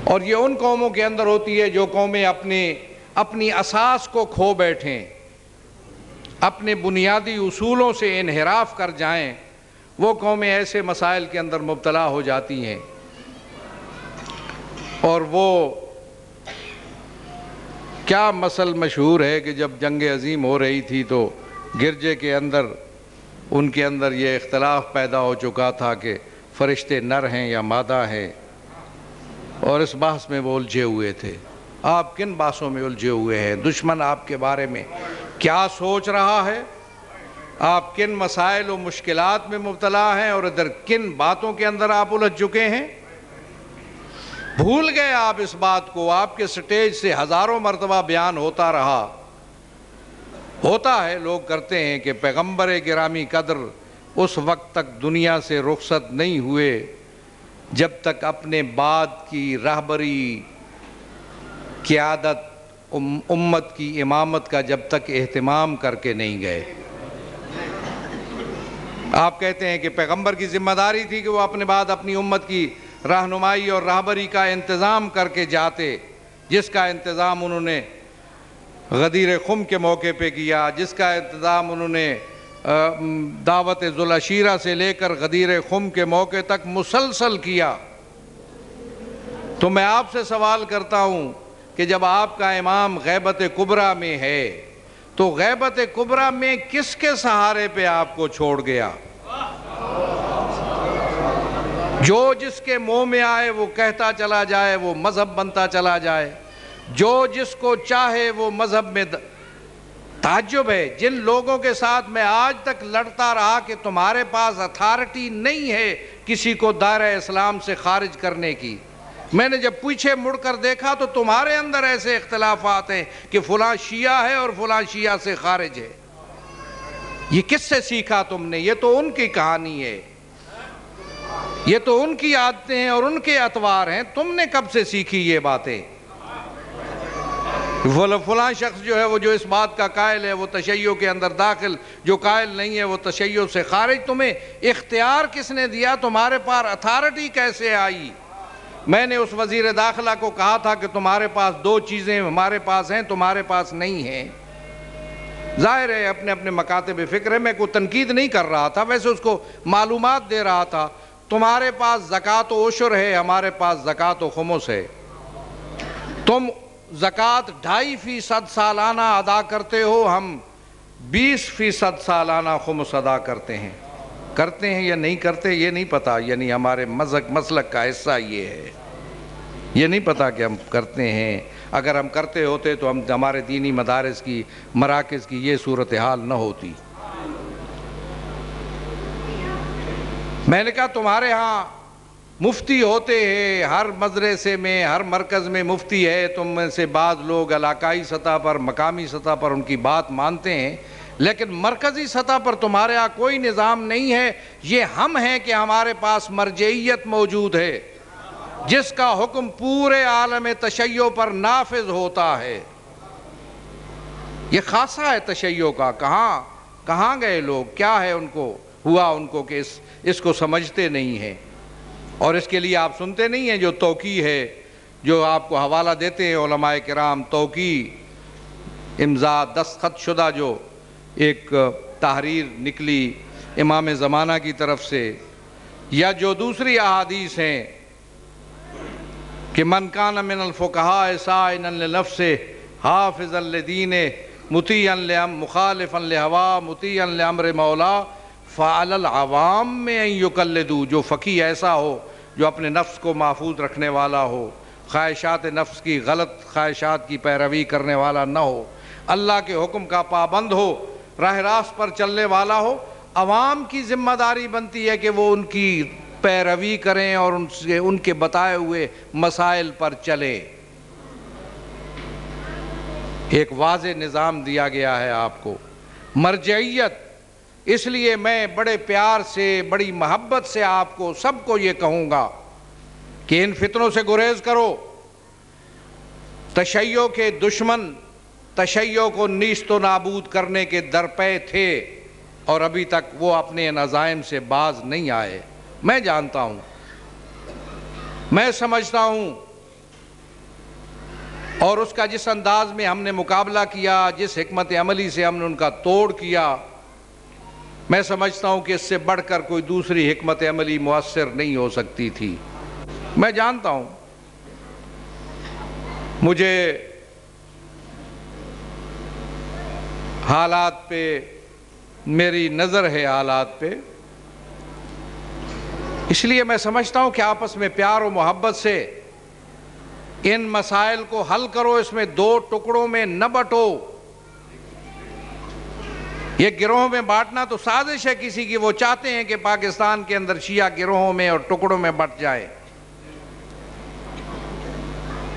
اور یہ ان قوموں کے اندر ہوتی ہے جو قومیں اپنی اساس کو کھو بیٹھیں، اپنے بنیادی اصولوں سے انحراف کر جائیں، وہ قومیں ایسے مسائل کے اندر مبتلا ہو جاتی ہیں۔ اور وہ کیا مثل مشہور ہے کہ جب جنگ عظیم ہو رہی تھی تو گرجے کے اندر ان کے اندر یہ اختلاف پیدا ہو چکا تھا کہ فرشتے نر ہیں یا مادہ ہیں، اور اس بحث میں وہ الجھے ہوئے تھے۔ آپ کن بحثوں میں الجھے ہوئے ہیں؟ دشمن آپ کے بارے میں کیا سوچ رہا ہے؟ آپ کن مسائل و مشکلات میں مبتلا ہیں اور ادھر کن باتوں کے اندر آپ الجھ چکے ہیں؟ بھول گئے آپ اس بات کو؟ آپ کے سٹیج سے ہزاروں مرتبہ بیان ہوتا رہا، ہوتا ہے، لوگ کرتے ہیں کہ پیغمبر گرامی قدر اس وقت تک دنیا سے رخصت نہیں ہوئے جب تک اپنے بعد کی رہبری، قیادت، امت کی امامت کا جب تک اہتمام کر کے نہیں گئے۔ آپ کہتے ہیں کہ پیغمبر کی ذمہ داری تھی کہ وہ اپنے بعد اپنی امت کی رہنمائی اور رہبری کا انتظام کر کے جاتے، جس کا انتظام انہوں نے غدیر خم کے موقع پہ کیا، جس کا انتظام انہوں نے دعوت ذوالعشیرہ سے لے کر غدیر خم کے موقع تک مسلسل کیا۔ تو میں آپ سے سوال کرتا ہوں کہ جب آپ کا امام غیبت کبریٰ میں ہے تو غیبت کبریٰ میں کس کے سہارے پہ آپ کو چھوڑ گیا؟ جو جس کے منہ میں آئے وہ کہتا چلا جائے، وہ مذہب بنتا چلا جائے، جو جس کو چاہے وہ مذہب میں تعجب ہے۔ جن لوگوں کے ساتھ میں آج تک لڑتا رہا کہ تمہارے پاس اتھارٹی نہیں ہے کسی کو دائرہ اسلام سے خارج کرنے کی، میں نے جب پیچھے مڑ کر دیکھا تو تمہارے اندر ایسے اختلافات ہیں کہ فلاں شیعہ ہے اور فلاں شیعہ سے خارج ہے۔ یہ کس سے سیکھا تم نے؟ یہ تو ان کی کہانی ہے، یہ تو ان کی عادتیں ہیں اور ان کے اطوار ہیں، تم نے کب سے سیکھی یہ باتیں؟ فلاں شخص جو ہے وہ جو اس بات کا قائل ہے وہ تشیع کے اندر داخل، جو قائل نہیں ہے وہ تشیع سے خارج۔ تمہیں اختیار کس نے دیا؟ تمہارے پاس اتھارٹی کیسے آئی؟ میں نے اس وزیر داخلہ کو کہا تھا کہ تمہارے پاس دو چیزیں ہمارے پاس ہیں، تمہارے پاس نہیں ہیں۔ ظاہر ہے اپنے اپنے مکاتب فکر ہے، میں کوئی تنقید نہیں کر رہا تھا، ویسے اس کو معلومات دے رہا تھا۔ تمہارے پاس زکوٰۃ و عشر ہے، ہمارے پاس زکوٰۃ و خمس ہے۔ تم زکوٰۃ 2.5% سالانہ ادا کرتے ہو، ہم 20% سالانہ خمس ادا کرتے ہیں یا نہیں کرتے یہ نہیں پتا، یعنی ہمارے مسلک کا حصہ یہ ہے، یہ نہیں پتا کہ ہم کرتے ہیں۔ اگر ہم کرتے ہوتے تو ہمارے دینی مدارس کی، مراکز کی یہ صورتحال نہ ہوتی۔ میں نے کہا تمہارے ہاں مفتی ہوتے ہیں، ہر مدرسے میں، ہر مرکز میں مفتی ہے، تم میں سے بعض لوگ علاقائی سطح پر، مقامی سطح پر ان کی بات مانتے ہیں، لیکن مرکزی سطح پر تمہارے ہاں کوئی نظام نہیں ہے۔ یہ ہم ہیں کہ ہمارے پاس مرجعیت موجود ہے جس کا حکم پورے عالم تشیع پر نافذ ہوتا ہے۔ یہ خاصہ ہے تشیع کا۔ کہاں گئے لوگ؟ کیا ہے ان کو ہوا ان کو کہ اس کو سمجھتے نہیں ہیں؟ اور اس کے لیے آپ سنتے نہیں ہیں جو توقیع ہے، جو آپ کو حوالہ دیتے ہیں علماء کرام، توقیع امضا دستخط شدہ جو ایک تحریر نکلی امام زمانہ کی طرف سے، یا جو دوسری احادیث ہیں کہ من کان من الفقہاء سائنا لنفسہ حافظا لدینہ مطیعا مخالفا لہوا مطیعا لامر مولا فعلی العوام میں ان یقلدوا۔ جو فقیہ ایسا ہو جو اپنے نفس کو محفوظ رکھنے والا ہو، خواہشات نفس کی، غلط خواہشات کی پیروی کرنے والا نہ ہو، اللہ کے حکم کا پابند ہو، راہ راست پر چلنے والا ہو، عوام کی ذمہ داری بنتی ہے کہ وہ ان کی پیروی کریں اور ان کے بتائے ہوئے مسائل پر چلے۔ ایک واضح نظام دیا گیا ہے آپ کو، مرجعیت۔ اس لیے میں بڑے پیار سے، بڑی محبت سے آپ کو سب کو یہ کہوں گا کہ ان فتنوں سے گریز کرو۔ تشیع کے دشمن تشیع کو نیست و نابود کرنے کے درپے تھے اور ابھی تک وہ اپنے ان عزائم سے باز نہیں آئے۔ میں جانتا ہوں، میں سمجھتا ہوں اور اس کا جس انداز میں ہم نے مقابلہ کیا، جس حکمت عملی سے ہم نے ان کا توڑ کیا، میں سمجھتا ہوں کہ اس سے بڑھ کر کوئی دوسری حکمت عملی مؤثر نہیں ہو سکتی تھی۔ میں جانتا ہوں مجھے حالات پہ میری نظر ہے، حالات پہ، اس لیے میں سمجھتا ہوں کہ آپس میں پیار و محبت سے ان مسائل کو حل کرو، اس میں دو ٹکڑوں میں نہ بٹو۔ یہ گروہوں میں بانٹنا تو سازش ہے کسی کی، وہ چاہتے ہیں کہ پاکستان کے اندر شیعہ گروہوں میں اور ٹکڑوں میں بٹ جائے۔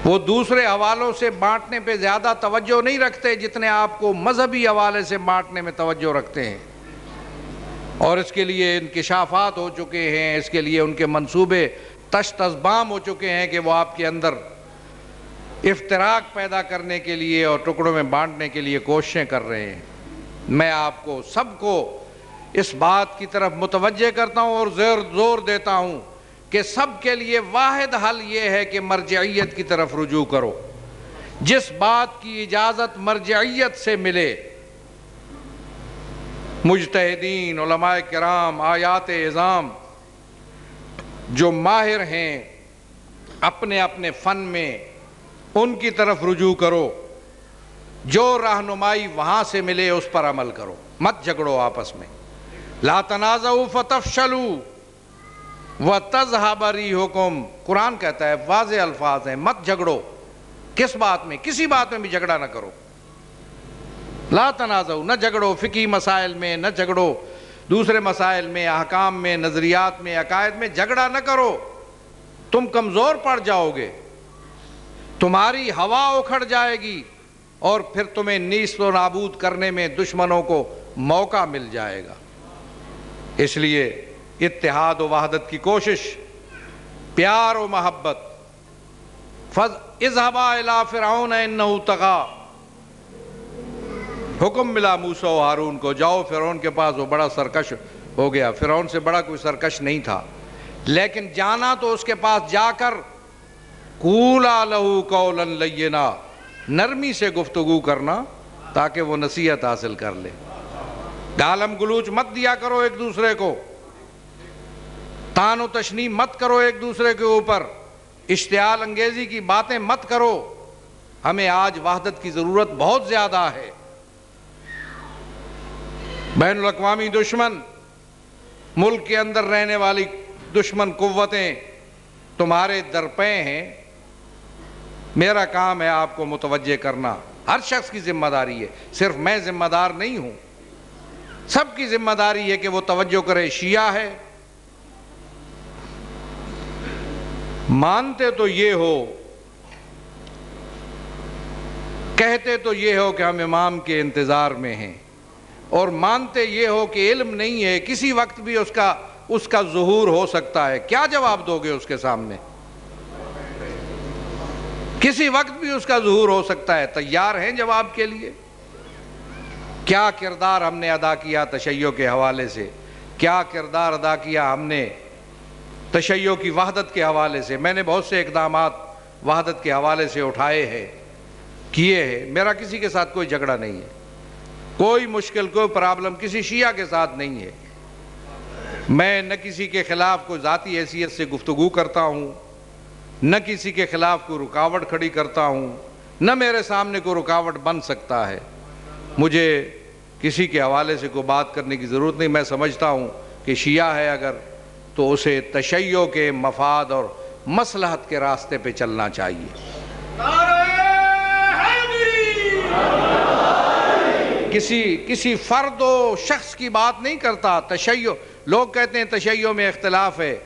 وہ دوسرے حوالوں سے بانٹنے پہ زیادہ توجہ نہیں رکھتے جتنے آپ کو مذہبی حوالے سے بانٹنے میں توجہ رکھتے ہیں، اور اس کے لیے انکشافات ہو چکے ہیں، اس کے لیے ان کے منصوبے تشت ازبام ہو چکے ہیں کہ وہ آپ کے اندر افتراق پیدا کرنے کے لیے اور ٹکڑوں میں بانٹنے کے لیے کوششیں کر رہے ہیں۔ میں آپ کو سب کو اس بات کی طرف متوجہ کرتا ہوں اور زور دیتا ہوں کہ سب کے لیے واحد حل یہ ہے کہ مرجعیت کی طرف رجوع کرو۔ جس بات کی اجازت مرجعیت سے ملے، مجتہدین، علماء کرام، آیات اعظام جو ماہر ہیں اپنے اپنے فن میں، ان کی طرف رجوع کرو۔ جو رہنمائی وہاں سے ملے اس پر عمل کرو، مت جھگڑو آپس میں۔ لا تنازعوا فتفشلوا وتذهب ريحكم، قرآن کہتا ہے، واضح الفاظ ہیں، مت جھگڑو۔ کس بات میں؟ کسی بات میں بھی جھگڑا نہ کرو۔ لا تنازعوا، نہ جھگڑو فقہی مسائل میں، نہ جھگڑو دوسرے مسائل میں، احکام میں، نظریات میں، عقائد میں، جھگڑا نہ کرو۔ تم کمزور پڑ جاؤ گے، تمہاری ہوا اکھڑ جائے گی، اور پھر تمہیں نیست و نابود کرنے میں دشمنوں کو موقع مل جائے گا۔ اس لیے اتحاد و وحدت کی کوشش، پیار و محبت۔ اذهبا الى فرعون انه طغى، حکم ملا موسیٰ و ہارون کو، جاؤ فرعون کے پاس، وہ بڑا سرکش ہو گیا۔ فرعون سے بڑا کوئی سرکش نہیں تھا، لیکن جانا تو اس کے پاس جا کر قولا لہ قولا لینا، نرمی سے گفتگو کرنا تاکہ وہ نصیحت حاصل کر لے۔ گالم گلوچ مت دیا کرو ایک دوسرے کو، طعن و تشنیع مت کرو ایک دوسرے کے اوپر، اشتعال انگیزی کی باتیں مت کرو۔ ہمیں آج وحدت کی ضرورت بہت زیادہ ہے۔ بین الاقوامی دشمن، ملک کے اندر رہنے والی دشمن قوتیں تمہارے درپے ہیں۔ میرا کام ہے آپ کو متوجہ کرنا، ہر شخص کی ذمہ داری ہے، صرف میں ذمہ دار نہیں ہوں، سب کی ذمہ داری ہے کہ وہ توجہ کرے۔ شیعہ ہے، مانتے تو یہ ہو، کہتے تو یہ ہو کہ ہم امام کے انتظار میں ہیں، اور مانتے یہ ہو کہ علم نہیں ہے، کسی وقت بھی اس کا ظہور ہو سکتا ہے۔ کیا جواب دو گے اس کے سامنے؟ کسی وقت بھی اس کا ظہور ہو سکتا ہے، تیار ہیں جواب کے لیے؟ کیا کردار ہم نے ادا کیا تشیع کے حوالے سے، کیا کردار ادا کیا ہم نے تشیع کی وحدت کے حوالے سے؟ میں نے بہت سے اقدامات وحدت کے حوالے سے اٹھائے ہیں، کیے ہیں۔ میرا کسی کے ساتھ کوئی جھگڑا نہیں ہے، کوئی مشکل، کوئی پرابلم کسی شیعہ کے ساتھ نہیں ہے۔ میں نہ کسی کے خلاف کوئی ذاتی حیثیت سے گفتگو کرتا ہوں، نہ کسی کے خلاف کوئی رکاوٹ کھڑی کرتا ہوں، نہ میرے سامنے کوئی رکاوٹ بن سکتا ہے۔ مجھے کسی کے حوالے سے کوئی بات کرنے کی ضرورت نہیں۔ میں سمجھتا ہوں کہ شیعہ ہے اگر، تو اسے تشیع کے مفاد اور مصلحت کے راستے پہ چلنا چاہیے۔ کسی فرد و شخص کی بات نہیں کرتا۔ تشیع، لوگ کہتے ہیں تشیع میں اختلاف ہے،